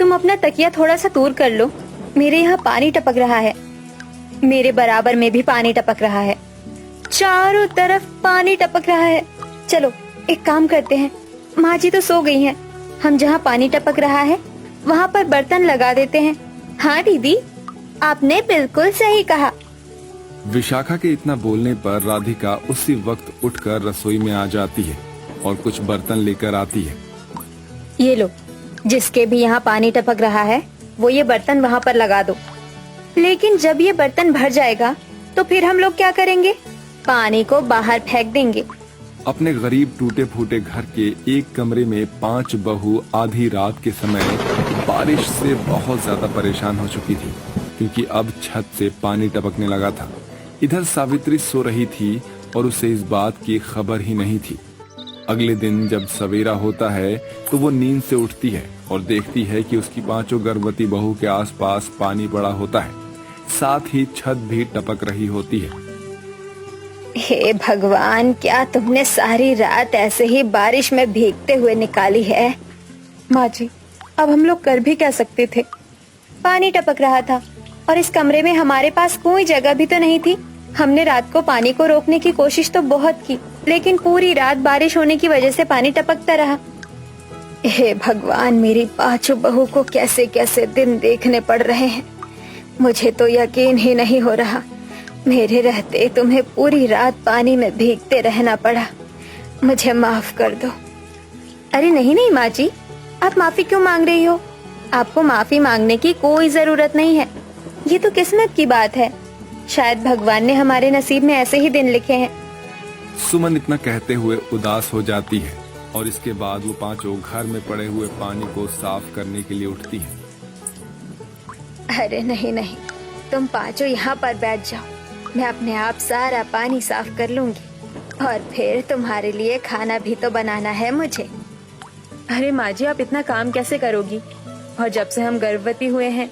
तुम अपना तकिया थोड़ा सा दूर कर लो, मेरे यहाँ पानी टपक रहा है। मेरे बराबर में भी पानी टपक रहा है, चारों तरफ पानी टपक रहा है। चलो एक काम करते हैं, माँ जी तो सो गई हैं, हम जहाँ पानी टपक रहा है वहाँ पर बर्तन लगा देते हैं। हाँ दीदी, आपने बिल्कुल सही कहा। विशाखा के इतना बोलने पर राधिका उसी वक्त उठकर रसोई में आ जाती है और कुछ बर्तन लेकर आती है। ये लो, जिसके भी यहाँ पानी टपक रहा है वो ये बर्तन वहाँ पर लगा दो। लेकिन जब ये बर्तन भर जाएगा तो फिर हम लोग क्या करेंगे? पानी को बाहर फेंक देंगे। अपने गरीब टूटे फूटे घर के एक कमरे में 5 बहू आधी रात के समय बारिश से बहुत ज्यादा परेशान हो चुकी थी, क्योंकि अब छत से पानी टपकने लगा था। इधर सावित्री सो रही थी और उसे इस बात की खबर ही नहीं थी। अगले दिन जब सवेरा होता है तो वो नींद से उठती है और देखती है कि उसकी 5 गर्भवती बहू के आसपास पानी पड़ा होता है, साथ ही छत भी टपक रही होती है। हे भगवान, क्या तुमने सारी रात ऐसे ही बारिश में भीगते हुए निकाली है? माँ जी, अब हम लोग कर भी क्या सकते थे? पानी टपक रहा था और इस कमरे में हमारे पास कोई जगह भी तो नहीं थी। हमने रात को पानी को रोकने की कोशिश तो बहुत की, लेकिन पूरी रात बारिश होने की वजह से पानी टपकता रहा। हे भगवान, मेरी 5 बहू को कैसे कैसे दिन देखने पड़ रहे हैं। मुझे तो यकीन ही नहीं हो रहा, मेरे रहते तुम्हें पूरी रात पानी में भीगते रहना पड़ा। मुझे माफ कर दो। अरे नहीं नहीं माँ जी, आप माफी क्यों मांग रही हो? आपको माफी मांगने की कोई जरूरत नहीं है। ये तो किस्मत की बात है, शायद भगवान ने हमारे नसीब में ऐसे ही दिन लिखे हैं। सुमन इतना कहते हुए उदास हो जाती है और इसके बाद वो 5 घर में पड़े हुए पानी को साफ करने के लिए उठती है। अरे नहीं नहीं, तुम 5 यहाँ पर बैठ जाओ, मैं अपने आप सारा पानी साफ कर लूंगी और फिर तुम्हारे लिए खाना भी तो बनाना है मुझे। अरे माँ जी, आप इतना काम कैसे करोगी? और जब से हम गर्भवती हुए हैं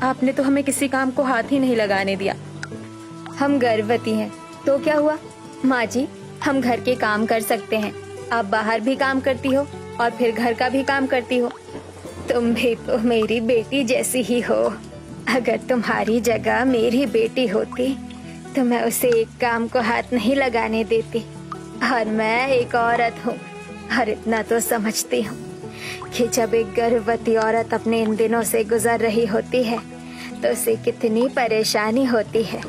आपने तो हमें किसी काम को हाथ ही नहीं लगाने दिया। हम गर्भवती हैं तो क्या हुआ माँ जी, हम घर के काम कर सकते हैं। आप बाहर भी काम करती हो और फिर घर का भी काम करती हो। तुम भी तो मेरी बेटी जैसी ही हो। अगर तुम्हारी जगह मेरी बेटी होती तो मैं उसे एक काम को हाथ नहीं लगाने देती। और मैं एक औरत हूँ और इतना तो समझती हूँ कि जब एक गर्भवती औरत अपने इन दिनों से गुजर रही होती है तो उसे कितनी परेशानी होती है।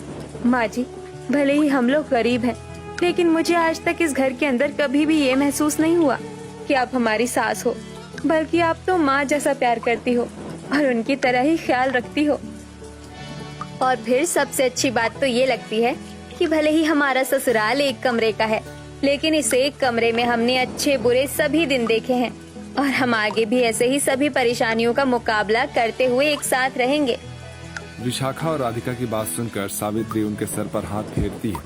माँ जी, भले ही हम लोग गरीब हैं, लेकिन मुझे आज तक इस घर के अंदर कभी भी ये महसूस नहीं हुआ कि आप हमारी सास हो, बल्कि आप तो माँ जैसा प्यार करती हो और उनकी तरह ही ख्याल रखती हो। और फिर सबसे अच्छी बात तो ये लगती है कि भले ही हमारा ससुराल एक कमरे का है, लेकिन इस एक कमरे में हमने अच्छे बुरे सभी दिन देखे हैं और हम आगे भी ऐसे ही सभी परेशानियों का मुकाबला करते हुए एक साथ रहेंगे। विशाखा और राधिका की बात सुनकर सावित्री उनके सर पर हाथ फेरती है,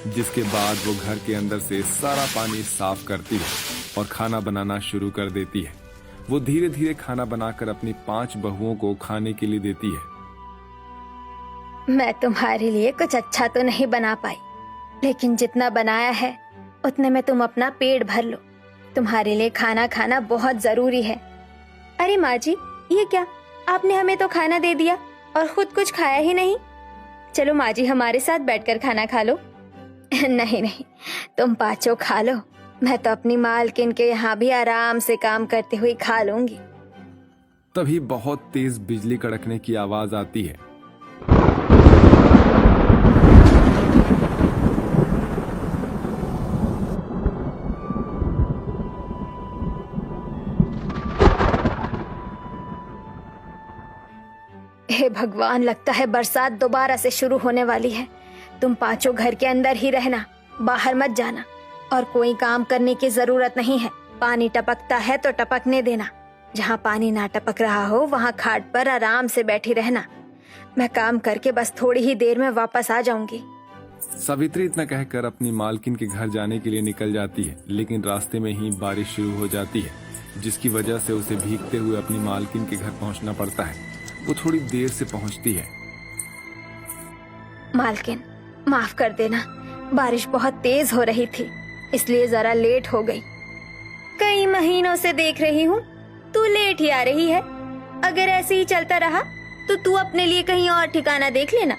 जिसके बाद वो घर के अंदर से सारा पानी साफ करती है और खाना बनाना शुरू कर देती है। वो धीरे धीरे खाना बनाकर अपनी 5 बहुओं को खाने के लिए देती है। मैं तुम्हारे लिए कुछ अच्छा तो नहीं बना पाई, लेकिन जितना बनाया है उतने में तुम अपना पेट भर लो। तुम्हारे लिए खाना खाना बहुत जरूरी है। अरे माँ जी, ये क्या, आपने हमें तो खाना दे दिया और खुद कुछ खाया ही नहीं। चलो माँ जी, हमारे साथ बैठकर खाना खा लो। नहीं नहीं, तुम 5 खा लो, मैं तो अपनी मालकिन के यहाँ भी आराम से काम करते हुए खा लूंगी। तभी बहुत तेज बिजली कड़कने की आवाज आती है। हे भगवान, लगता है बरसात दोबारा से शुरू होने वाली है। तुम 5 घर के अंदर ही रहना, बाहर मत जाना और कोई काम करने की जरूरत नहीं है। पानी टपकता है तो टपकने देना, जहाँ पानी ना टपक रहा हो वहाँ खाट पर आराम से बैठी रहना। मैं काम करके बस थोड़ी ही देर में वापस आ जाऊंगी। सावित्री इतना कहकर अपनी मालकिन के घर जाने के लिए निकल जाती है, लेकिन रास्ते में ही बारिश शुरू हो जाती है, जिसकी वजह से उसे भीगते हुए अपनी मालकिन के घर पहुंचना पड़ता है। वो थोड़ी देर से पहुंचती है। मालकिन, माफ कर देना, बारिश बहुत तेज हो रही थी इसलिए जरा लेट हो गई। कई महीनों से देख रही हूँ तू लेट ही आ रही है। अगर ऐसे ही चलता रहा तो तू अपने लिए कहीं और ठिकाना देख लेना।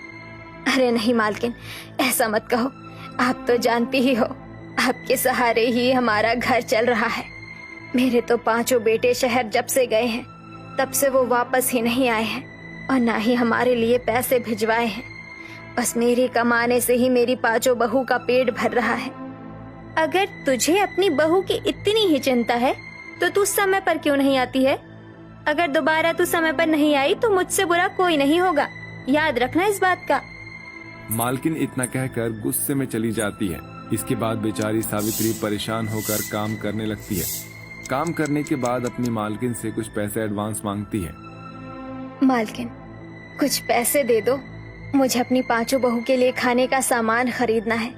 अरे नहीं मालकिन, ऐसा मत कहो। आप तो जानती ही हो, आपके सहारे ही हमारा घर चल रहा है। मेरे तो 5 बेटे शहर जब से गए हैं तब से वो वापस ही नहीं आए हैं और ना ही हमारे लिए पैसे भिजवाए हैं। बस मेरी कमाने से ही मेरी 5 बहू का पेट भर रहा है। अगर तुझे अपनी बहू की इतनी ही चिंता है तो तू समय पर क्यों नहीं आती है? अगर दोबारा तू समय पर नहीं आई तो मुझसे बुरा कोई नहीं होगा, याद रखना इस बात का। मालकिन इतना कहकर गुस्से में चली जाती है। इसके बाद बेचारी सावित्री परेशान होकर काम करने लगती है। काम करने के बाद अपनी मालकिन से कुछ पैसे एडवांस मांगती है। मालकिन, कुछ पैसे दे दो, मुझे अपनी 5 बहू के लिए खाने का सामान खरीदना है।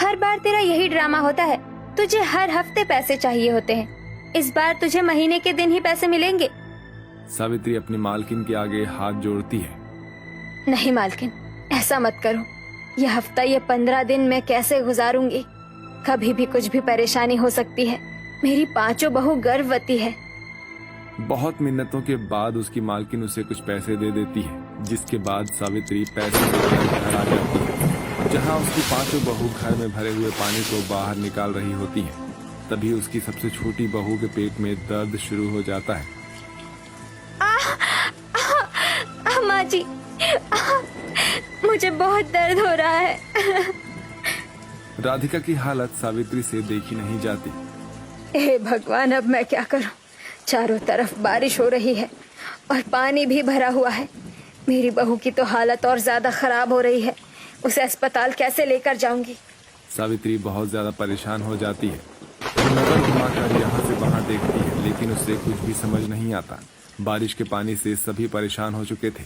हर बार तेरा यही ड्रामा होता है, तुझे हर हफ्ते पैसे चाहिए होते हैं। इस बार तुझे महीने के दिन ही पैसे मिलेंगे। सावित्री अपनी मालकिन के आगे हाथ जोड़ती है। नहीं मालकिन, ऐसा मत करो। यह हफ्ता, ये 15 दिन मैं कैसे गुजारूंगी? कभी भी कुछ भी परेशानी हो सकती है। मेरी 5 बहू गर्भवती है। बहुत मिन्नतों के बाद उसकी मालकिन उसे कुछ पैसे दे देती है, जिसके बाद सावित्री पैसे लेकर घर आ जाती है, जहां उसकी 5 बहू घर में भरे हुए पानी को बाहर निकाल रही होती हैं। तभी उसकी सबसे छोटी बहू के पेट में दर्द शुरू हो जाता है। माँ जी, मुझे बहुत दर्द हो रहा है। राधिका की हालत सावित्री से देखी नहीं जाती। हे भगवान, अब मैं क्या करूं? चारों तरफ बारिश हो रही है और पानी भी भरा हुआ है। मेरी बहू की तो हालत और ज्यादा खराब हो रही है। उसे अस्पताल कैसे लेकर जाऊंगी? सावित्री बहुत ज्यादा परेशान हो जाती है। वो नजर घुमाकर यहाँ से वहाँ देखती है, लेकिन उसे कुछ भी समझ नहीं आता। बारिश के पानी से सभी परेशान हो चुके थे।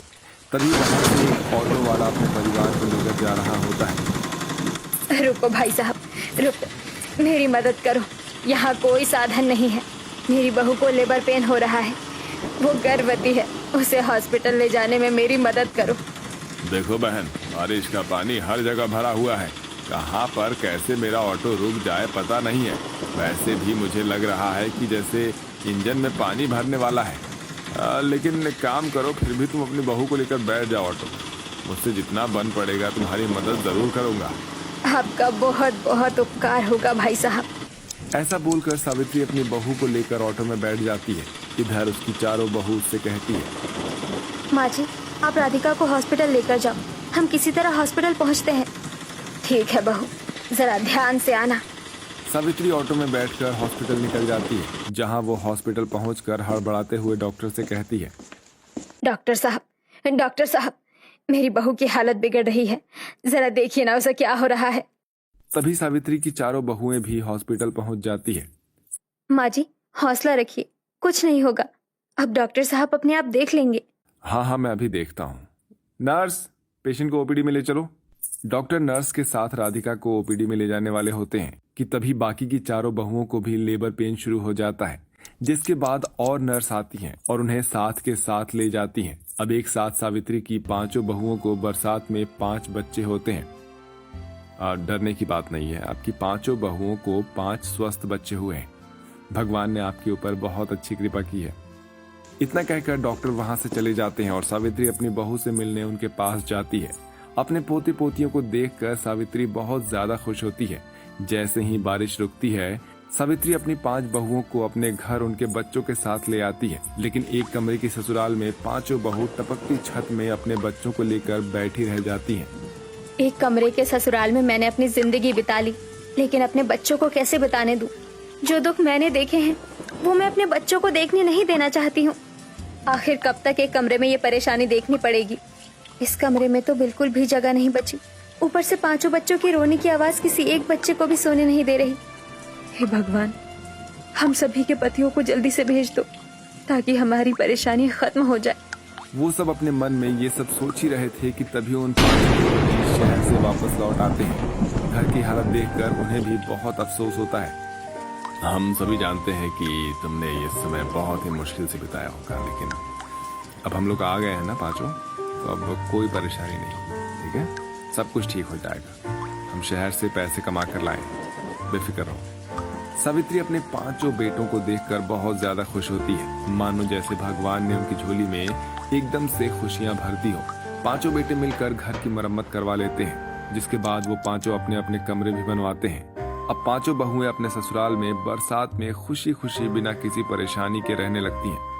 तभी वहाँ से एक ऑटो वाला अपने परिवार को लेकर जा रहा होता है। रुको भाई साहब, रुको, मेरी मदद करो। यहाँ कोई साधन नहीं है। मेरी बहू को लेबर पेन हो रहा है, वो गर्भवती है। उसे हॉस्पिटल ले जाने में मेरी मदद करो। देखो बहन, बारिश का पानी हर जगह भरा हुआ है। कहाँ पर कैसे मेरा ऑटो रुक जाए पता नहीं है। वैसे भी मुझे लग रहा है कि जैसे इंजन में पानी भरने वाला है। लेकिन एक काम करो, फिर भी तुम अपनी बहू को लेकर बैठ जाओ ऑटो। मुझसे जितना बन पड़ेगा तुम्हारी मदद जरूर करूंगा। आपका बहुत बहुत उपकार होगा भाई साहब। ऐसा बोलकर सावित्री अपनी बहू को लेकर ऑटो में बैठ जाती है। इधर उसकी चारों बहू उससे कहती है, माँ जी, आप राधिका को हॉस्पिटल लेकर जाओ। हम किसी तरह हॉस्पिटल पहुँचते हैं। ठीक है बहू, जरा ध्यान से आना। सावित्री ऑटो में बैठकर हॉस्पिटल निकल जाती है, जहां वो हॉस्पिटल पहुंचकर हड़बड़ाते हुए डॉक्टर से कहती है, डॉक्टर साहब, मेरी बहू की हालत बिगड़ रही है। जरा देखिए ना उसे क्या हो रहा है। तभी सावित्री की चारों बहुएं भी हॉस्पिटल पहुंच जाती है। माँ जी, हौसला रखिए, कुछ नहीं होगा। अब डॉक्टर साहब अपने आप देख लेंगे। हाँ, मैं अभी देखता हूँ। नर्स, पेशेंट को ओपीडी में ले चलो। डॉक्टर नर्स के साथ राधिका को ओपीडी में ले जाने वाले होते हैं कि तभी बाकी की चारों बहुओं को भी लेबर पेन शुरू हो जाता है, जिसके बाद और नर्स आती हैं और उन्हें साथ के साथ ले जाती हैं। अब एक साथ सावित्री की 5 बहुओं को बरसात में 5 बच्चे होते हैं। डरने की बात नहीं है, आपकी 5 बहुओं को 5 स्वस्थ बच्चे हुए हैं। भगवान ने आपके ऊपर बहुत अच्छी कृपा की है। इतना कहकर डॉक्टर वहां से चले जाते हैं और सावित्री अपनी बहू से मिलने उनके पास जाती है। अपने पोते पोतियों को देखकर सावित्री बहुत ज्यादा खुश होती है। जैसे ही बारिश रुकती है, सावित्री अपनी 5 बहुओं को अपने घर उनके बच्चों के साथ ले आती है। लेकिन एक कमरे की ससुराल में 5 बहू टपकती छत में अपने बच्चों को लेकर बैठी रह जाती हैं। एक कमरे के ससुराल में मैंने अपनी जिंदगी बिता ली, लेकिन अपने बच्चों को कैसे बताने दूं? जो दुख मैंने देखे हैं वो मैं अपने बच्चों को देखने नहीं देना चाहती हूँ। आखिर कब तक एक कमरे में ये परेशानी देखनी पड़ेगी? इस कमरे में तो बिल्कुल भी जगह नहीं बची। ऊपर से 5 बच्चों की रोने की आवाज किसी एक बच्चे को भी सोने नहीं दे रही। हे भगवान, हम सभी के पतियों को जल्दी से भेज दो ताकि हमारी परेशानी खत्म हो जाए। वो सब अपने मन में ये सब सोच ही रहे थे कि तभी उन 5 लोग शहर से वापस लौट आते हैं। घर की हालत देखकर उन्हें भी बहुत अफसोस होता है। हम सभी जानते हैं कि तुमने ये समय बहुत ही मुश्किल से बिताया होगा, लेकिन अब हम लोग आ गए हैं ना 5, तो अब कोई परेशानी नहीं। ठीक है, सब कुछ ठीक हो जाएगा। हम शहर से पैसे कमा कर लाए, बेफिक्र रहो। सावित्री अपने पांचों बेटों को देखकर बहुत ज्यादा खुश होती है, मानो जैसे भगवान ने उनकी झोली में एकदम से खुशियां भर दी हो। पांचों बेटे मिलकर घर की मरम्मत करवा लेते हैं, जिसके बाद वो पांचों अपने अपने कमरे भी बनवाते हैं। अब पांचों बहुएं अपने ससुराल में बरसात में खुशी खुशी बिना किसी परेशानी के रहने लगती हैं।